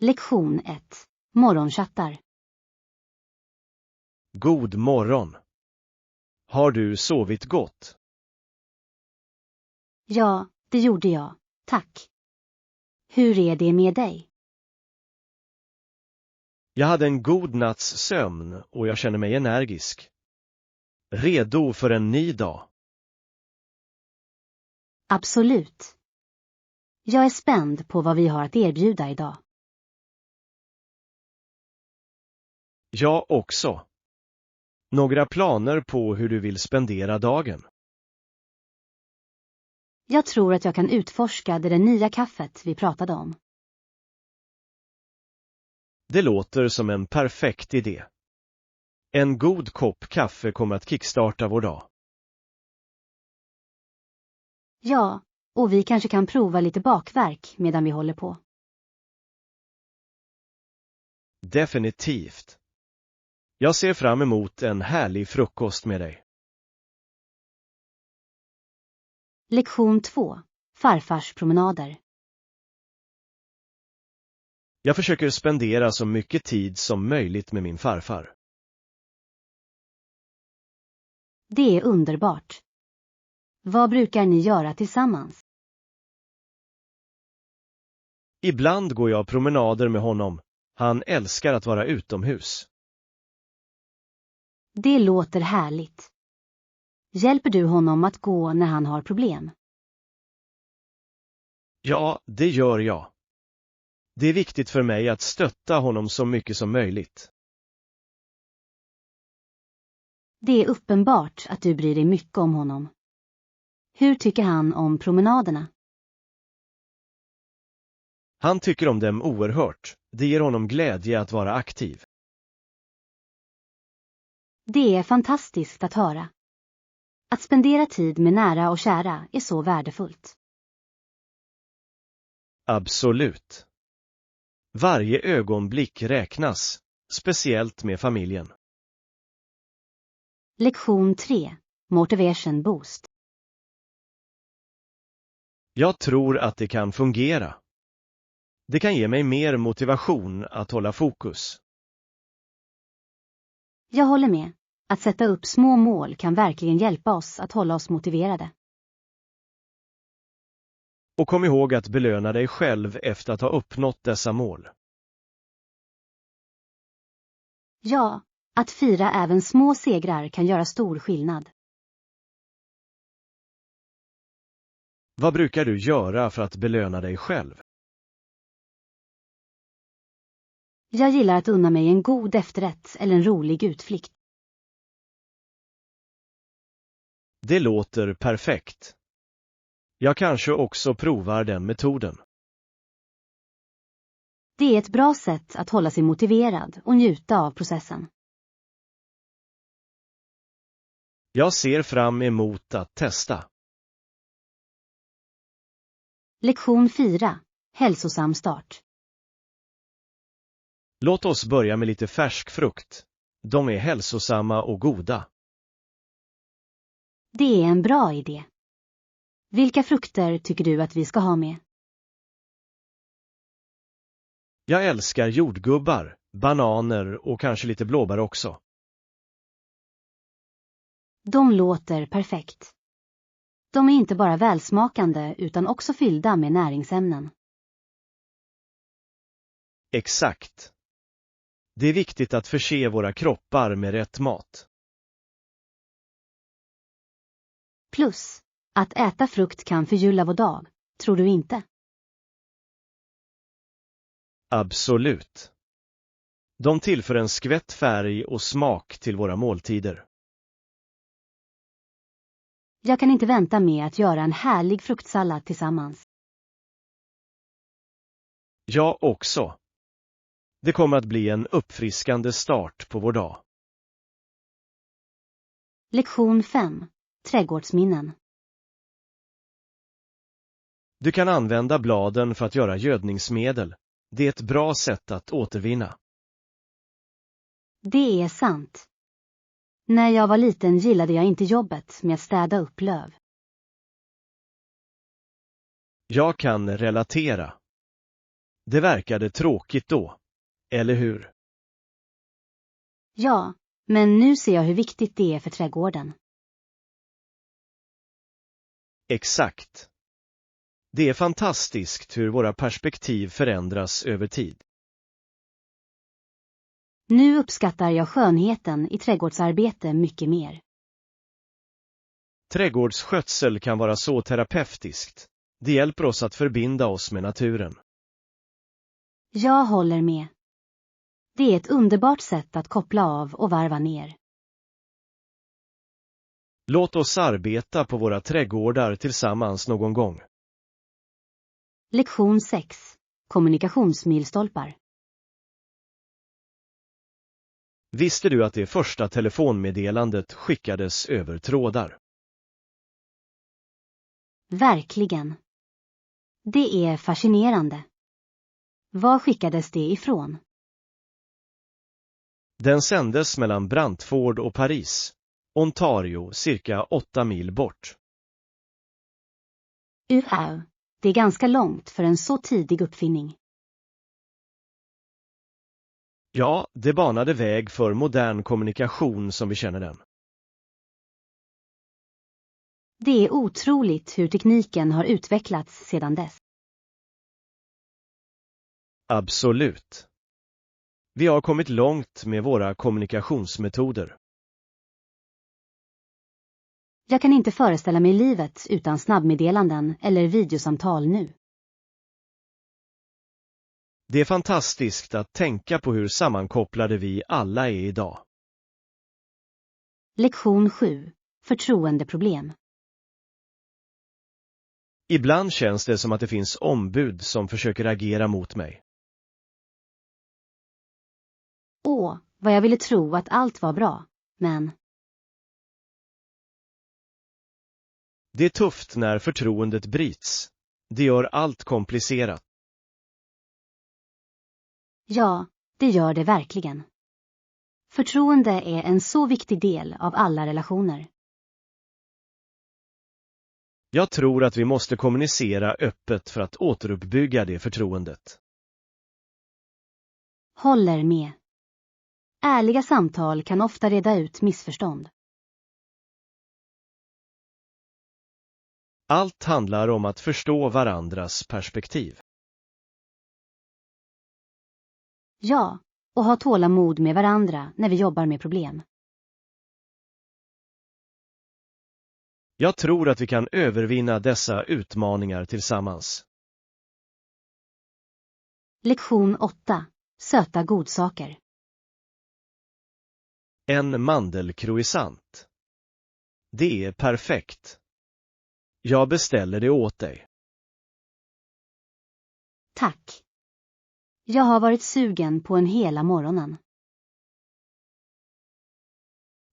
Lektion 1. Morgonchattar. God morgon. Har du sovit gott? Ja, det gjorde jag. Tack. Hur är det med dig? Jag hade en god natts sömn och jag känner mig energisk. Redo för en ny dag. Absolut. Jag är spänd på vad vi har att erbjuda idag. Jag också. Några planer på hur du vill spendera dagen? Jag tror att jag kan utforska det nya kaffet vi pratade om. Det låter som en perfekt idé. En god kopp kaffe kommer att kickstarta vår dag. Ja, och vi kanske kan prova lite bakverk medan vi håller på. Definitivt. Jag ser fram emot en härlig frukost med dig. Lektion 2. Farfars promenader. Jag försöker spendera så mycket tid som möjligt med min farfar. Det är underbart. Vad brukar ni göra tillsammans? Ibland går jag promenader med honom. Han älskar att vara utomhus. Det låter härligt. Hjälper du honom att gå när han har problem? Ja, det gör jag. Det är viktigt för mig att stötta honom så mycket som möjligt. Det är uppenbart att du bryr dig mycket om honom. Hur tycker han om promenaderna? Han tycker om dem oerhört. Det ger honom glädje att vara aktiv. Det är fantastiskt att höra. Att spendera tid med nära och kära är så värdefullt. Absolut. Varje ögonblick räknas, speciellt med familjen. Lektion 3. Motivation Boost. Jag tror att det kan fungera. Det kan ge mig mer motivation att hålla fokus. Jag håller med. Att sätta upp små mål kan verkligen hjälpa oss att hålla oss motiverade. Och kom ihåg att belöna dig själv efter att ha uppnått dessa mål. Ja, att fira även små segrar kan göra stor skillnad. Vad brukar du göra för att belöna dig själv? Jag gillar att unna mig en god efterrätt eller en rolig utflykt. Det låter perfekt. Jag kanske också provar den metoden. Det är ett bra sätt att hålla sig motiverad och njuta av processen. Jag ser fram emot att testa. Lektion 4. Hälsosam start. Låt oss börja med lite färsk frukt. De är hälsosamma och goda. Det är en bra idé. Vilka frukter tycker du att vi ska ha med? Jag älskar jordgubbar, bananer och kanske lite blåbär också. De låter perfekt. De är inte bara välsmakande utan också fyllda med näringsämnen. Exakt. Det är viktigt att förse våra kroppar med rätt mat. Plus, att äta frukt kan förgylla vår dag, tror du inte? Absolut. De tillför en skvätt färg och smak till våra måltider. Jag kan inte vänta med att göra en härlig fruktsallad tillsammans. Jag också. Det kommer att bli en uppfriskande start på vår dag. Lektion 5. Trädgårdsminnen. Du kan använda bladen för att göra gödningsmedel. Det är ett bra sätt att återvinna. Det är sant. När jag var liten gillade jag inte jobbet med att städa upp löv. Jag kan relatera. Det verkade tråkigt då, eller hur? Ja, men nu ser jag hur viktigt det är för trädgården. Exakt. Det är fantastiskt hur våra perspektiv förändras över tid. Nu uppskattar jag skönheten i trädgårdsarbete mycket mer. Trädgårdsskötsel kan vara så terapeutiskt. Det hjälper oss att förbinda oss med naturen. Jag håller med. Det är ett underbart sätt att koppla av och varva ner. Låt oss arbeta på våra trädgårdar tillsammans någon gång. Lektion 6. Kommunikationsmilstolpar. Visste du att det första telefonmeddelandet skickades över trådar? Verkligen. Det är fascinerande. Var skickades det ifrån? Den sändes mellan Brantford och Paris, Ontario, cirka 8 mil bort. Det är ganska långt för en så tidig uppfinning. Ja, det banade väg för modern kommunikation som vi känner den. Det är otroligt hur tekniken har utvecklats sedan dess. Absolut. Vi har kommit långt med våra kommunikationsmetoder. Jag kan inte föreställa mig livet utan snabbmeddelanden eller videosamtal nu. Det är fantastiskt att tänka på hur sammankopplade vi alla är idag. Lektion 7. Förtroendeproblem. Ibland känns det som att det finns ombud som försöker agera mot mig. Vad jag ville tro att allt var bra, men... Det är tufft när förtroendet bryts. Det gör allt komplicerat. Ja, det gör det verkligen. Förtroende är en så viktig del av alla relationer. Jag tror att vi måste kommunicera öppet för att återuppbygga det förtroendet. Håller med. Ärliga samtal kan ofta reda ut missförstånd. Allt handlar om att förstå varandras perspektiv. Ja, och ha tålamod med varandra när vi jobbar med problem. Jag tror att vi kan övervinna dessa utmaningar tillsammans. Lektion 8. Söta godsaker. En mandelcroissant. Det är perfekt. Jag beställer det åt dig. Tack. Jag har varit sugen på en hela morgonen.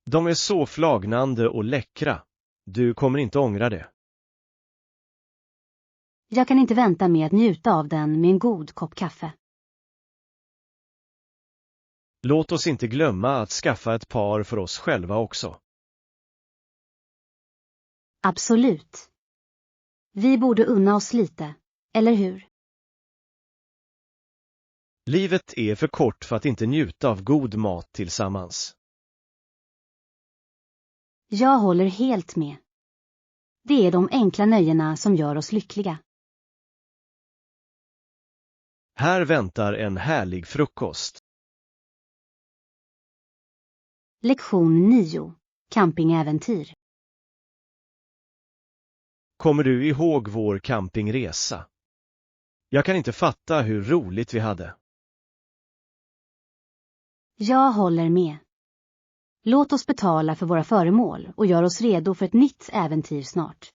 De är så flagnande och läckra. Du kommer inte ångra det. Jag kan inte vänta med att njuta av den med en god kopp kaffe. Låt oss inte glömma att skaffa ett par för oss själva också. Absolut. Vi borde unna oss lite, eller hur? Livet är för kort för att inte njuta av god mat tillsammans. Jag håller helt med. Det är de enkla nöjena som gör oss lyckliga. Här väntar en härlig frukost. Lektion 9. Campingäventyr. Kommer du ihåg vår campingresa? Jag kan inte fatta hur roligt vi hade. Jag håller med. Låt oss betala för våra föremål och göra oss redo för ett nytt äventyr snart.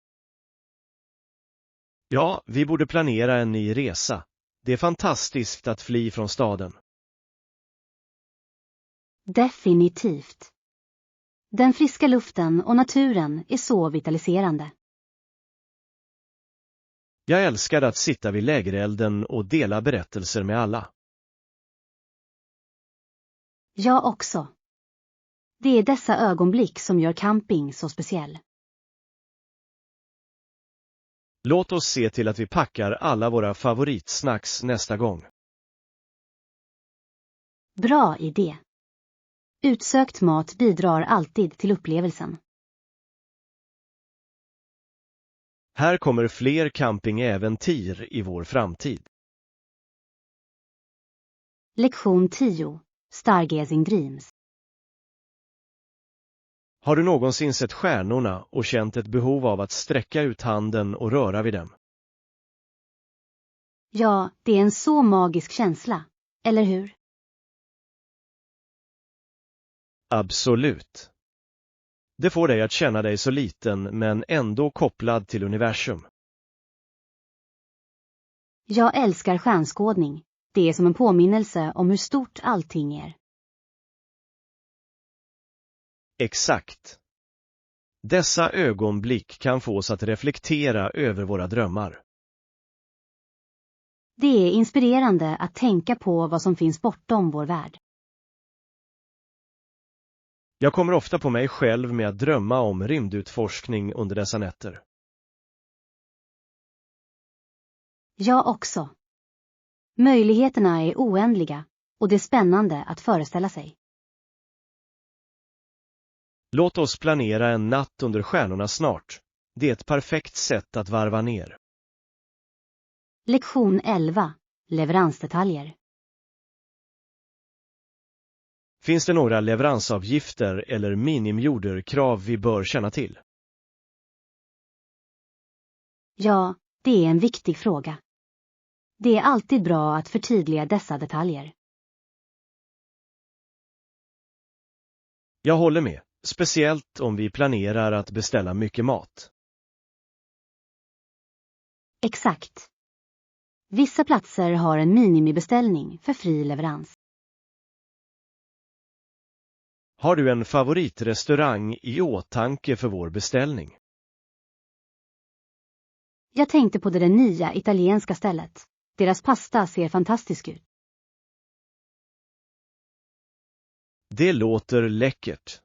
Ja, vi borde planera en ny resa. Det är fantastiskt att fly från staden. Definitivt. Den friska luften och naturen är så vitaliserande. Jag älskar att sitta vid lägerelden och dela berättelser med alla. Jag också. Det är dessa ögonblick som gör camping så speciell. Låt oss se till att vi packar alla våra favoritsnacks nästa gång. Bra idé. Utsökt mat bidrar alltid till upplevelsen. Här kommer fler campingäventyr i vår framtid. Lektion 10. Stargazing Dreams. Har du någonsin sett stjärnorna och känt ett behov av att sträcka ut handen och röra vid dem? Ja, det är en så magisk känsla, eller hur? Absolut. Det får dig att känna dig så liten men ändå kopplad till universum. Jag älskar stjärnskådning. Det är som en påminnelse om hur stort allting är. Exakt. Dessa ögonblick kan få oss att reflektera över våra drömmar. Det är inspirerande att tänka på vad som finns bortom vår värld. Jag kommer ofta på mig själv med att drömma om rymdutforskning under dessa nätter. Jag också. Möjligheterna är oändliga och det är spännande att föreställa sig. Låt oss planera en natt under stjärnorna snart. Det är ett perfekt sätt att varva ner. Lektion 11. Leveransdetaljer. Finns det några leveransavgifter eller minimijorderkrav vi bör känna till? Ja, det är en viktig fråga. Det är alltid bra att förtydliga dessa detaljer. Jag håller med, speciellt om vi planerar att beställa mycket mat. Exakt. Vissa platser har en minimibeställning för fri leverans. Har du en favoritrestaurang i åtanke för vår beställning? Jag tänkte på det nya italienska stället. Deras pasta ser fantastisk ut. Det låter läckert.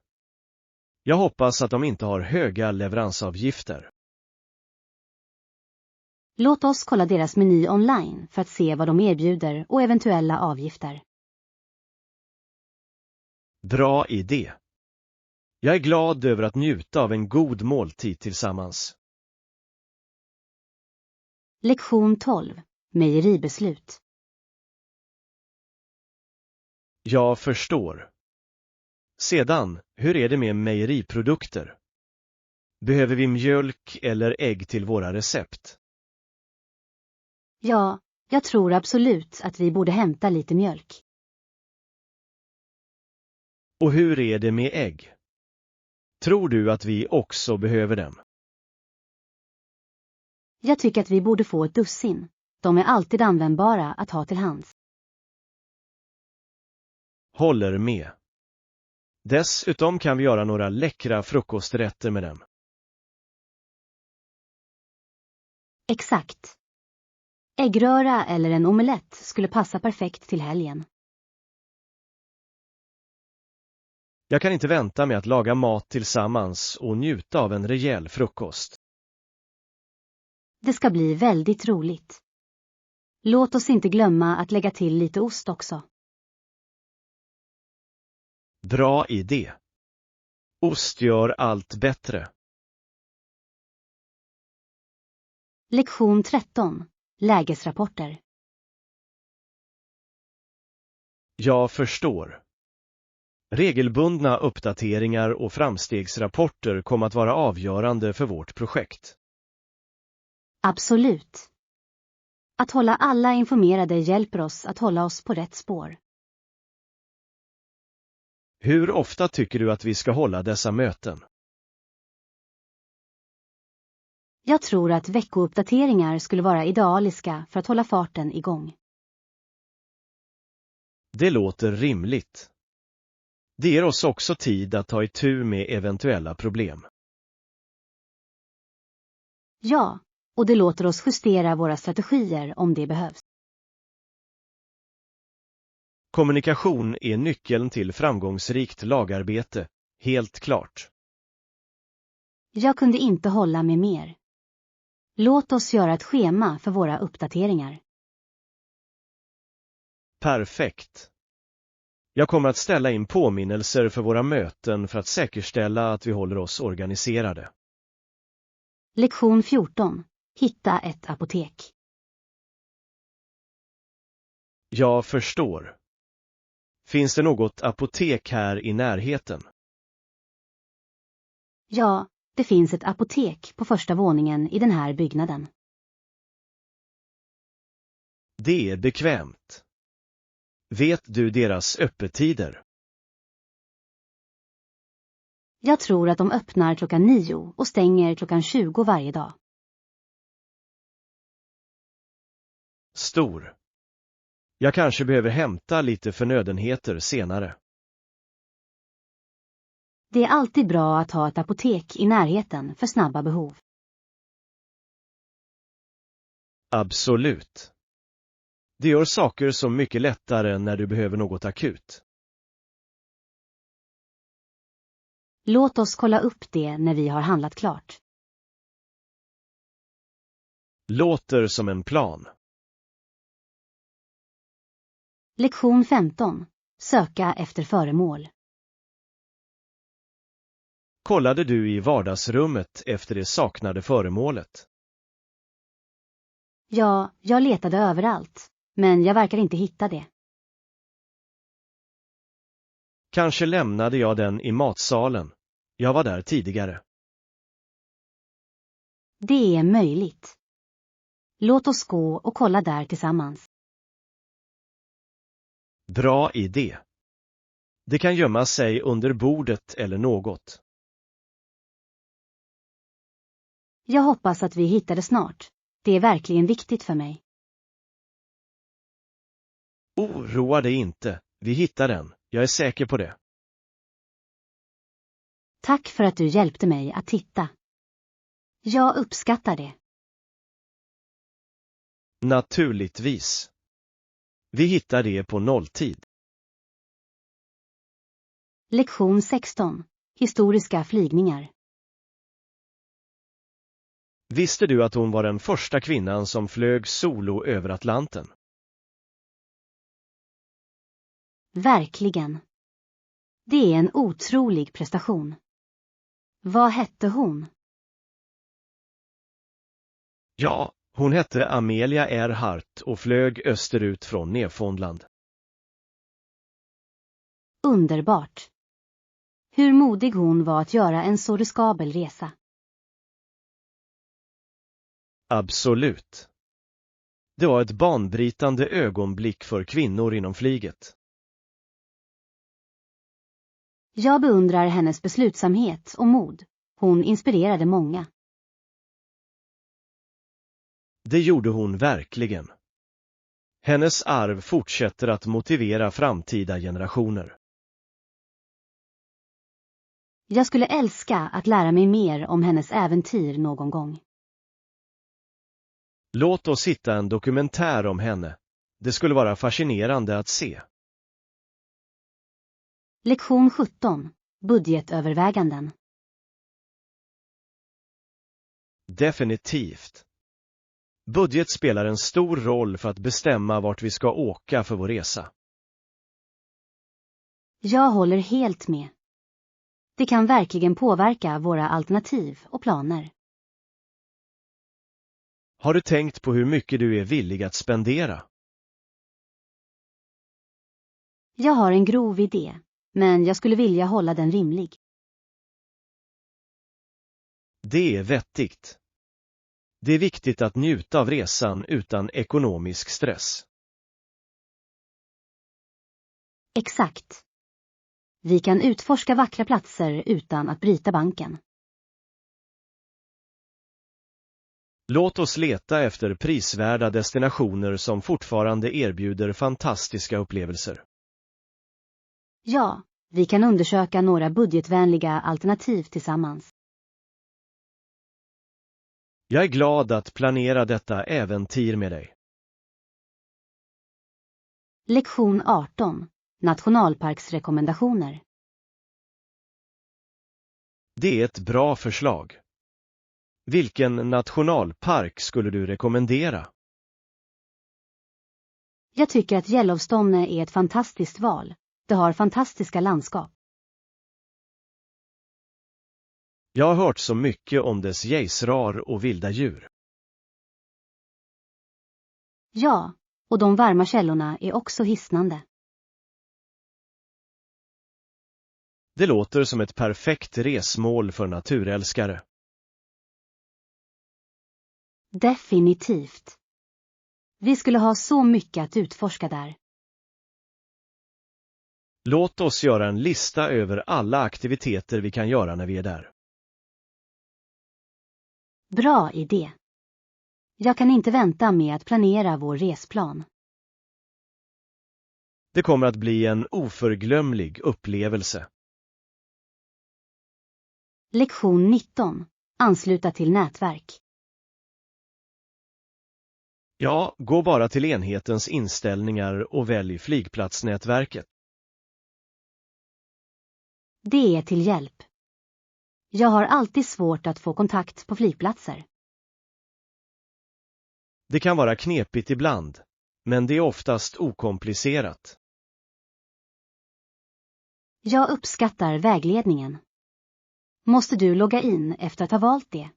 Jag hoppas att de inte har höga leveransavgifter. Låt oss kolla deras meny online för att se vad de erbjuder och eventuella avgifter. Bra idé. Jag är glad över att njuta av en god måltid tillsammans. Lektion 12. Mejeribeslut. Jag förstår. Sedan, hur är det med mejeriprodukter? Behöver vi mjölk eller ägg till våra recept? Ja, jag tror absolut att vi borde hämta lite mjölk. Och hur är det med ägg? Tror du att vi också behöver dem? Jag tycker att vi borde få ett dussin. De är alltid användbara att ha till hands. Håller med. Dessutom kan vi göra några läckra frukosträtter med dem. Exakt. Äggröra eller en omelett skulle passa perfekt till helgen. Jag kan inte vänta med att laga mat tillsammans och njuta av en rejäl frukost. Det ska bli väldigt roligt. Låt oss inte glömma att lägga till lite ost också. Bra idé. Ost gör allt bättre. Lektion 13. Lägesrapporter. Jag förstår. Regelbundna uppdateringar och framstegsrapporter kommer att vara avgörande för vårt projekt. Absolut. Att hålla alla informerade hjälper oss att hålla oss på rätt spår. Hur ofta tycker du att vi ska hålla dessa möten? Jag tror att veckouppdateringar skulle vara idealiska för att hålla farten igång. Det låter rimligt. Det ger oss också tid att ta itu med eventuella problem. Ja, och det låter oss justera våra strategier om det behövs. Kommunikation är nyckeln till framgångsrikt lagarbete, helt klart. Jag kunde inte hålla med mer. Låt oss göra ett schema för våra uppdateringar. Perfekt. Jag kommer att ställa in påminnelser för våra möten för att säkerställa att vi håller oss organiserade. Lektion 14. Hitta ett apotek. Jag förstår. Finns det något apotek här i närheten? Ja, det finns ett apotek på första våningen i den här byggnaden. Det är bekvämt. Vet du deras öppettider? Jag tror att de öppnar klockan 9 och stänger klockan 20 varje dag. Stor. Jag kanske behöver hämta lite förnödenheter senare. Det är alltid bra att ha ett apotek i närheten för snabba behov. Absolut. Det gör saker så mycket lättare när du behöver något akut. Låt oss kolla upp det när vi har handlat klart. Låter som en plan. Lektion 15. Söka efter föremål. Kollade du i vardagsrummet efter det saknade föremålet? Ja, jag letade överallt, men jag verkar inte hitta det. Kanske lämnade jag den i matsalen. Jag var där tidigare. Det är möjligt. Låt oss gå och kolla där tillsammans. Bra idé. Det kan gömma sig under bordet eller något. Jag hoppas att vi hittar det snart. Det är verkligen viktigt för mig. Oroa dig inte, vi hittar den, jag är säker på det. Tack för att du hjälpte mig att titta. Jag uppskattar det. Naturligtvis. Vi hittar det på nolltid. Lektion 16. Historiska flygningar. Visste du att hon var den första kvinnan som flög solo över Atlanten? Verkligen. Det är en otrolig prestation. Vad hette hon? Ja, hon hette Amelia Earhart och flög österut från Newfoundland. Underbart. Hur modig hon var att göra en så riskabel resa. Absolut. Det var ett banbrytande ögonblick för kvinnor inom flyget. Jag beundrar hennes beslutsamhet och mod. Hon inspirerade många. Det gjorde hon verkligen. Hennes arv fortsätter att motivera framtida generationer. Jag skulle älska att lära mig mer om hennes äventyr någon gång. Låt oss hitta en dokumentär om henne. Det skulle vara fascinerande att se. Lektion 17. Budgetöverväganden. Definitivt. Budget spelar en stor roll för att bestämma vart vi ska åka för vår resa. Jag håller helt med. Det kan verkligen påverka våra alternativ och planer. Har du tänkt på hur mycket du är villig att spendera? Jag har en grov idé, men jag skulle vilja hålla den rimlig. Det är vettigt. Det är viktigt att njuta av resan utan ekonomisk stress. Exakt. Vi kan utforska vackra platser utan att bryta banken. Låt oss leta efter prisvärda destinationer som fortfarande erbjuder fantastiska upplevelser. Ja, vi kan undersöka några budgetvänliga alternativ tillsammans. Jag är glad att planera detta äventyr med dig. Lektion 18. Nationalparksrekommendationer. Det är ett bra förslag. Vilken nationalpark skulle du rekommendera? Jag tycker att Yellowstone är ett fantastiskt val. Det har fantastiska landskap. Jag har hört så mycket om dess gejsrar och vilda djur. Ja, och de varma källorna är också hisnande. Det låter som ett perfekt resmål för naturälskare. Definitivt. Vi skulle ha så mycket att utforska där. Låt oss göra en lista över alla aktiviteter vi kan göra när vi är där. Bra idé. Jag kan inte vänta med att planera vår resplan. Det kommer att bli en oförglömlig upplevelse. Lektion 19. Ansluta till nätverk. Ja, gå bara till enhetens inställningar och välj flygplatsnätverket. Det är till hjälp. Jag har alltid svårt att få kontakt på flygplatser. Det kan vara knepigt ibland, men det är oftast okomplicerat. Jag uppskattar vägledningen. Måste du logga in efter att ha valt det?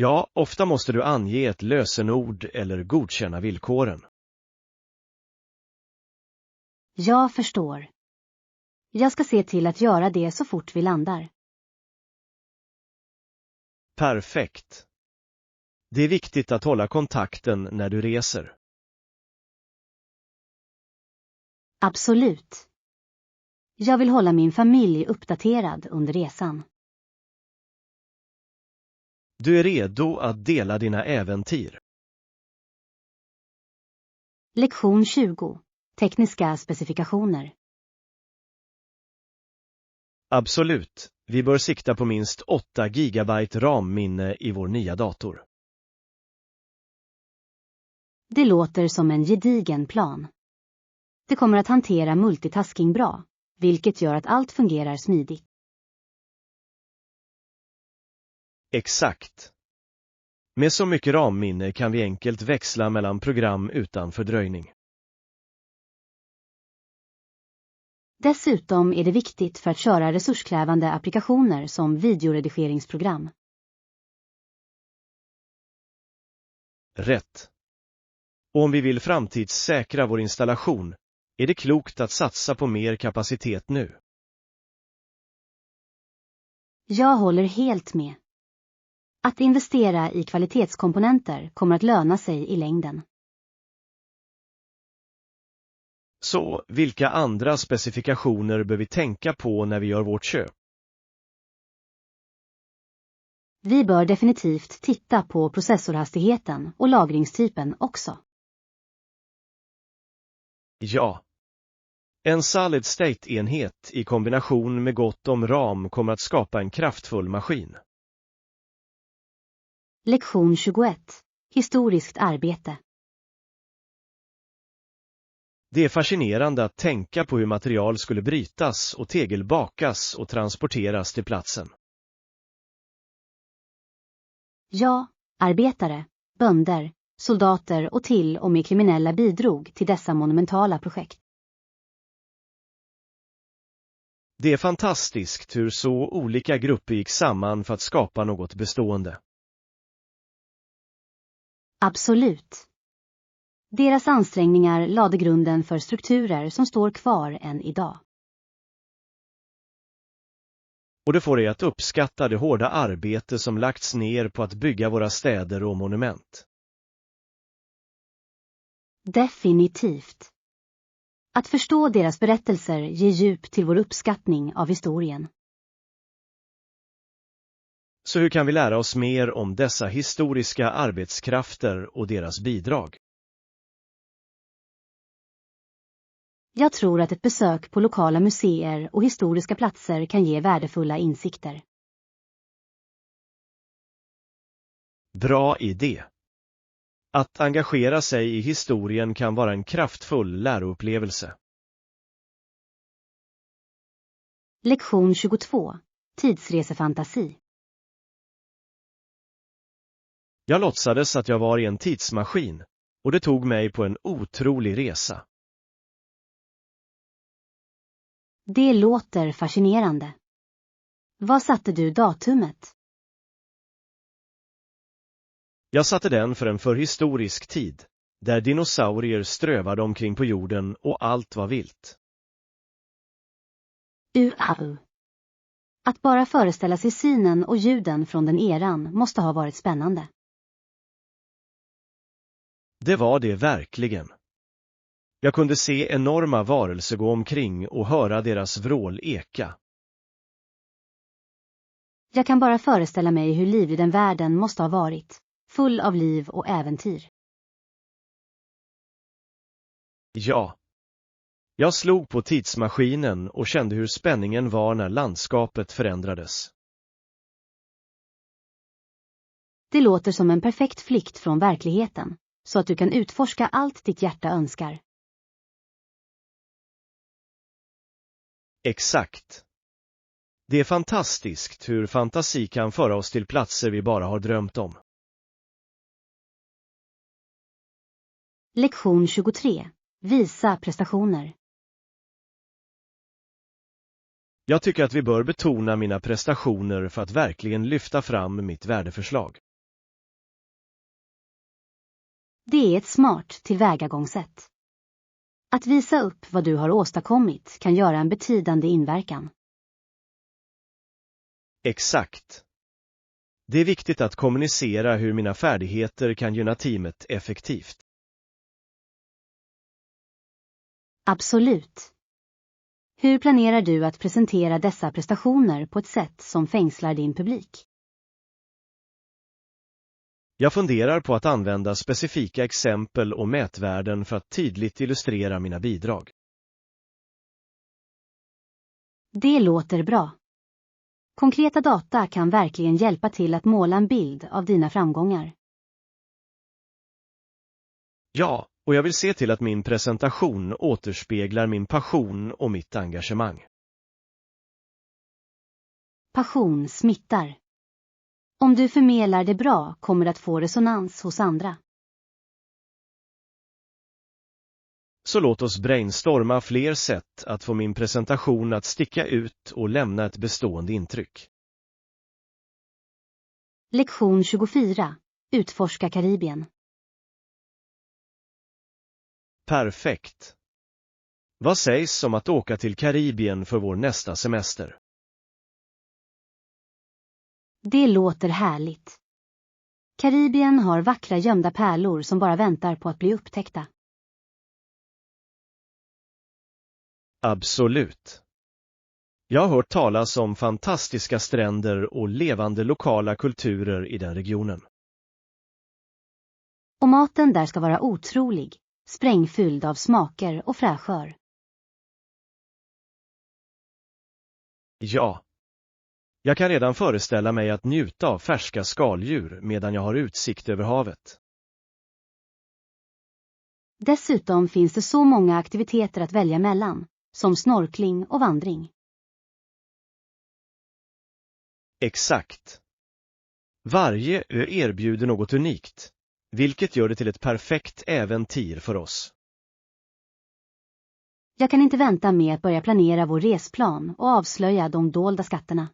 Ja, ofta måste du ange ett lösenord eller godkänna villkoren. Jag förstår. Jag ska se till att göra det så fort vi landar. Perfekt. Det är viktigt att hålla kontakten när du reser. Absolut. Jag vill hålla min familj uppdaterad under resan. Du är redo att dela dina äventyr. Lektion 20. Tekniska specifikationer. Absolut. Vi bör sikta på minst 8 GB RAM-minne i vår nya dator. Det låter som en gedigen plan. Det kommer att hantera multitasking bra, vilket gör att allt fungerar smidigt. Exakt. Med så mycket RAM-minne kan vi enkelt växla mellan program utan fördröjning. Dessutom är det viktigt för att köra resurskrävande applikationer som videoredigeringsprogram. Rätt. Och om vi vill framtidssäkra vår installation är det klokt att satsa på mer kapacitet nu. Jag håller helt med. Att investera i kvalitetskomponenter kommer att löna sig i längden. Så, vilka andra specifikationer bör vi tänka på när vi gör vårt köp? Vi bör definitivt titta på processorhastigheten och lagringstypen också. Ja. En solid state-enhet i kombination med gott om RAM kommer att skapa en kraftfull maskin. Lektion 21. Historiskt arbete. Det är fascinerande att tänka på hur material skulle brytas och tegelbakas och transporteras till platsen. Ja, arbetare, bönder, soldater och till och med kriminella bidrog till dessa monumentala projekt. Det är fantastiskt hur så olika grupper gick samman för att skapa något bestående. Absolut. Deras ansträngningar lade grunden för strukturer som står kvar än idag. Och det får dig att uppskatta det hårda arbete som lagts ner på att bygga våra städer och monument. Definitivt. Att förstå deras berättelser ger djup till vår uppskattning av historien. Så hur kan vi lära oss mer om dessa historiska arbetskrafter och deras bidrag? Jag tror att ett besök på lokala museer och historiska platser kan ge värdefulla insikter. Bra idé. Att engagera sig i historien kan vara en kraftfull läroupplevelse. Lektion 22. Tidsresefantasi. Jag låtsades att jag var i en tidsmaskin och det tog mig på en otrolig resa. Det låter fascinerande. Vad satte du datumet? Jag satte den för en förhistorisk tid, där dinosaurier strövade omkring på jorden och allt var vilt. Att bara föreställa sig synen och ljuden från den eran måste ha varit spännande. Det var det verkligen. Jag kunde se enorma varelser gå omkring och höra deras vrål eka. Jag kan bara föreställa mig hur livlig den världen måste ha varit, full av liv och äventyr. Ja. Jag slog på tidsmaskinen och kände hur spänningen var när landskapet förändrades. Det låter som en perfekt flykt från verkligheten, så att du kan utforska allt ditt hjärta önskar. Exakt. Det är fantastiskt hur fantasi kan föra oss till platser vi bara har drömt om. Lektion 23. Visa prestationer. Jag tycker att vi bör betona mina prestationer för att verkligen lyfta fram mitt värdeförslag. Det är ett smart tillvägagångssätt. Att visa upp vad du har åstadkommit kan göra en betydande inverkan. Exakt. Det är viktigt att kommunicera hur mina färdigheter kan gynna teamet effektivt. Absolut. Hur planerar du att presentera dessa prestationer på ett sätt som fängslar din publik? Jag funderar på att använda specifika exempel och mätvärden för att tydligt illustrera mina bidrag. Det låter bra. Konkreta data kan verkligen hjälpa till att måla en bild av dina framgångar. Ja, och jag vill se till att min presentation återspeglar min passion och mitt engagemang. Passion smittar. Om du förmedlar det bra kommer det att få resonans hos andra. Så låt oss brainstorma fler sätt att få min presentation att sticka ut och lämna ett bestående intryck. Lektion 24. Utforska Karibien. Perfekt. Vad sägs om att åka till Karibien för vår nästa semester? Det låter härligt. Karibien har vackra gömda pärlor som bara väntar på att bli upptäckta. Absolut. Jag har hört talas om fantastiska stränder och levande lokala kulturer i den regionen. Och maten där ska vara otrolig, sprängfylld av smaker och fräschör. Ja. Jag kan redan föreställa mig att njuta av färska skaldjur medan jag har utsikt över havet. Dessutom finns det så många aktiviteter att välja mellan, som snorkling och vandring. Exakt. Varje ö erbjuder något unikt, vilket gör det till ett perfekt äventyr för oss. Jag kan inte vänta med att börja planera vår resplan och avslöja de dolda skatterna.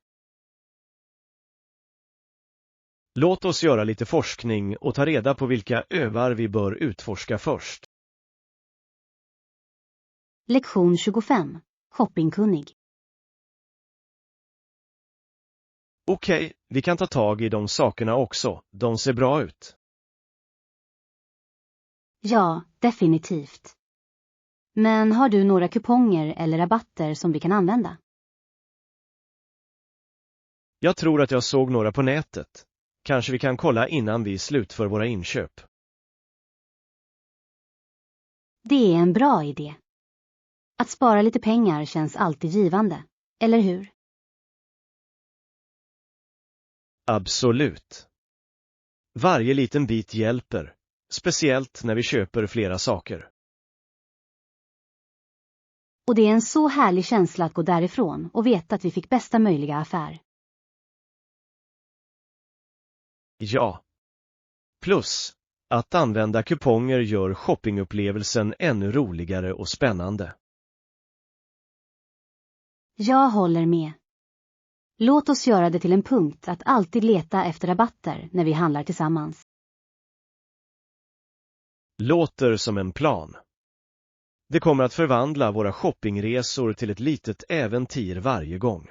Låt oss göra lite forskning och ta reda på vilka öar vi bör utforska först. Lektion 25. Shoppingkunnig. Okej, vi kan ta tag i de sakerna också. De ser bra ut. Ja, definitivt. Men har du några kuponger eller rabatter som vi kan använda? Jag tror att jag såg några på nätet. Kanske vi kan kolla innan vi slutför våra inköp. Det är en bra idé. Att spara lite pengar känns alltid givande, eller hur? Absolut. Varje liten bit hjälper, speciellt när vi köper flera saker. Och det är en så härlig känsla att gå därifrån och veta att vi fick bästa möjliga affär. Ja. Plus, att använda kuponger gör shoppingupplevelsen ännu roligare och spännande. Jag håller med. Låt oss göra det till en punkt att alltid leta efter rabatter när vi handlar tillsammans. Låter som en plan. Det kommer att förvandla våra shoppingresor till ett litet äventyr varje gång.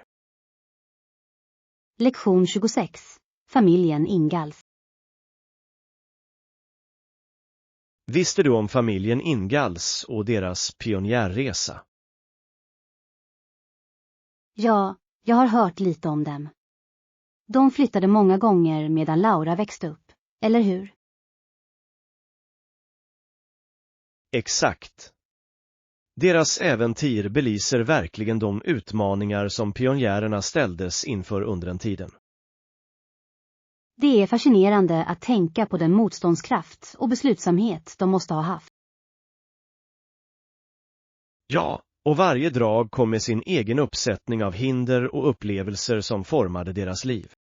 Lektion 26. Familjen Ingalls. Visste du om familjen Ingalls och deras pionjärresa? Ja, jag har hört lite om dem. De flyttade många gånger medan Laura växte upp, eller hur? Exakt. Deras äventyr belyser verkligen de utmaningar som pionjärerna ställdes inför under den tiden. Det är fascinerande att tänka på den motståndskraft och beslutsamhet de måste ha haft. Ja, och varje drag kom med sin egen uppsättning av hinder och upplevelser som formade deras liv.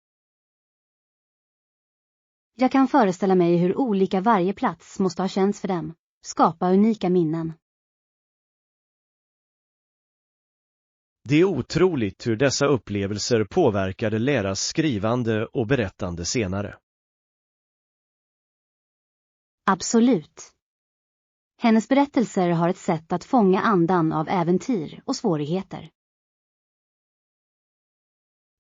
Jag kan föreställa mig hur olika varje plats måste ha känts för dem. Skapa unika minnen. Det är otroligt hur dessa upplevelser påverkade Läras skrivande och berättande senare. Absolut. Hennes berättelser har ett sätt att fånga andan av äventyr och svårigheter.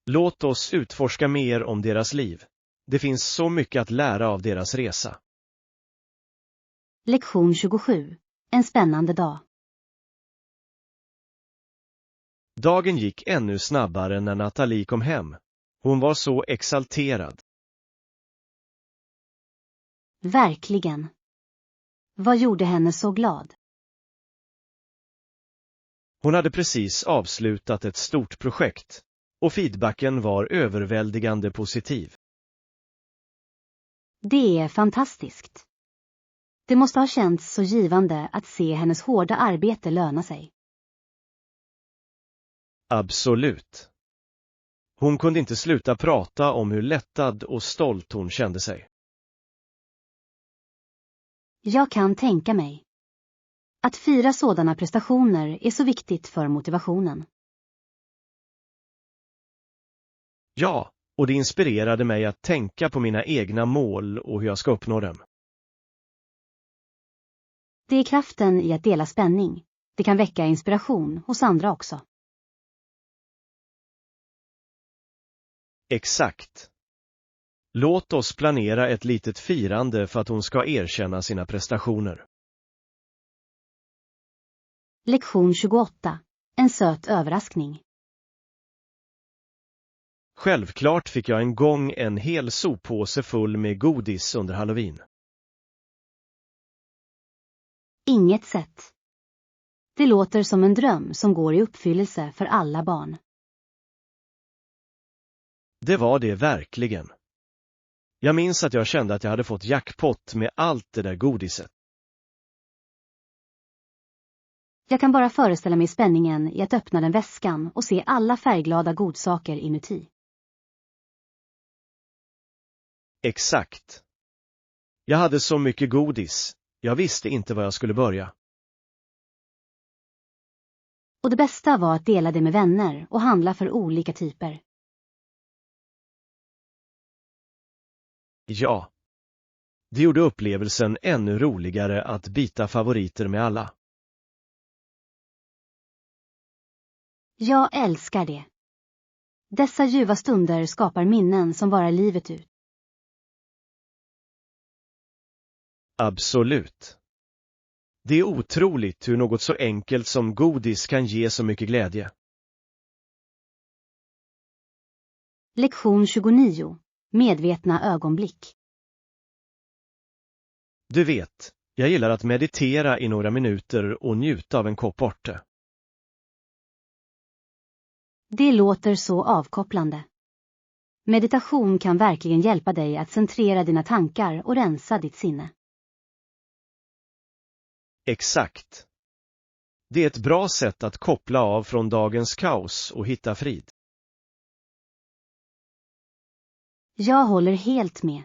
Låt oss utforska mer om deras liv. Det finns så mycket att lära av deras resa. Lektion 27. En spännande dag. Dagen gick ännu snabbare när Nathalie kom hem. Hon var så exalterad. Verkligen. Vad gjorde henne så glad? Hon hade precis avslutat ett stort projekt, och feedbacken var överväldigande positiv. Det är fantastiskt. Det måste ha känts så givande att se hennes hårda arbete löna sig. Absolut. Hon kunde inte sluta prata om hur lättad och stolt hon kände sig. Jag kan tänka mig. Att fira sådana prestationer är så viktigt för motivationen. Ja, och det inspirerade mig att tänka på mina egna mål och hur jag ska uppnå dem. Det är kraften i att dela spänning. Det kan väcka inspiration hos andra också. Exakt. Låt oss planera ett litet firande för att hon ska erkänna sina prestationer. Lektion 28. En söt överraskning. Självklart fick jag en gång en hel soppåse full med godis under Halloween. Inget sätt. Det låter som en dröm som går i uppfyllelse för alla barn. Det var det verkligen. Jag minns att jag kände att jag hade fått jackpot med allt det där godiset. Jag kan bara föreställa mig spänningen i att öppna den väskan och se alla färgglada godsaker inuti. Exakt. Jag hade så mycket godis. Jag visste inte var jag skulle börja. Och det bästa var att dela det med vänner och handla för olika typer. Ja. Det gjorde upplevelsen ännu roligare att byta favoriter med alla. Jag älskar det. Dessa ljuva stunder skapar minnen som varar livet ut. Absolut. Det är otroligt hur något så enkelt som godis kan ge så mycket glädje. Lektion 29. Medvetna ögonblick. Du vet, jag gillar att meditera i några minuter och njuta av en kopp orte. Det låter så avkopplande. Meditation kan verkligen hjälpa dig att centrera dina tankar och rensa ditt sinne. Exakt. Det är ett bra sätt att koppla av från dagens kaos och hitta frid. Jag håller helt med.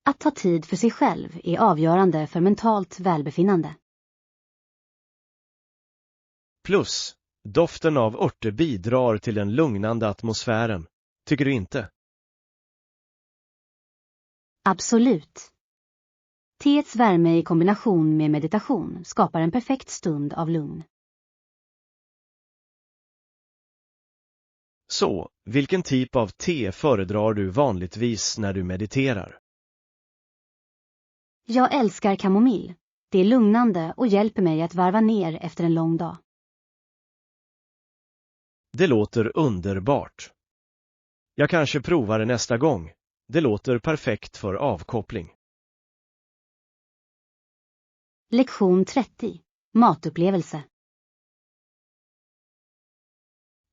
Att ta tid för sig själv är avgörande för mentalt välbefinnande. Plus, doften av örter bidrar till den lugnande atmosfären. Tycker du inte? Absolut. Teets värme i kombination med meditation skapar en perfekt stund av lugn. Så, vilken typ av te föredrar du vanligtvis när du mediterar? Jag älskar kamomill. Det är lugnande och hjälper mig att varva ner efter en lång dag. Det låter underbart. Jag kanske provar det nästa gång. Det låter perfekt för avkoppling. Lektion 30. Matupplevelse.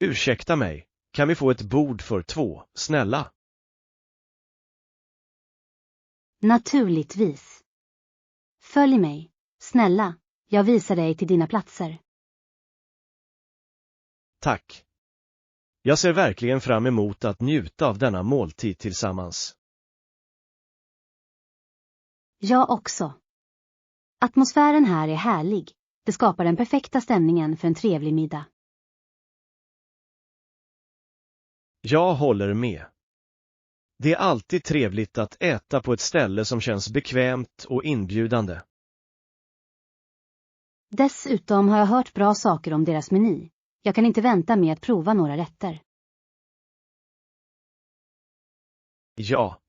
Ursäkta mig, kan vi få ett bord för 2, snälla? Naturligtvis. Följ mig, snälla. Jag visar dig till dina platser. Tack. Jag ser verkligen fram emot att njuta av denna måltid tillsammans. Jag också. Atmosfären här är härlig. Det skapar den perfekta stämningen för en trevlig middag. Jag håller med. Det är alltid trevligt att äta på ett ställe som känns bekvämt och inbjudande. Dessutom har jag hört bra saker om deras meny. Jag kan inte vänta med att prova några rätter. Ja.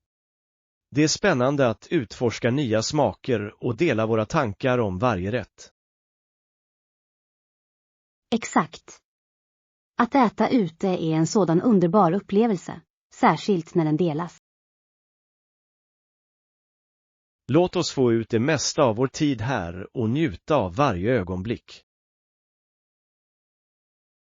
Det är spännande att utforska nya smaker och dela våra tankar om varje rätt. Exakt. Att äta ute är en sådan underbar upplevelse, särskilt när den delas. Låt oss få ut det mesta av vår tid här och njuta av varje ögonblick.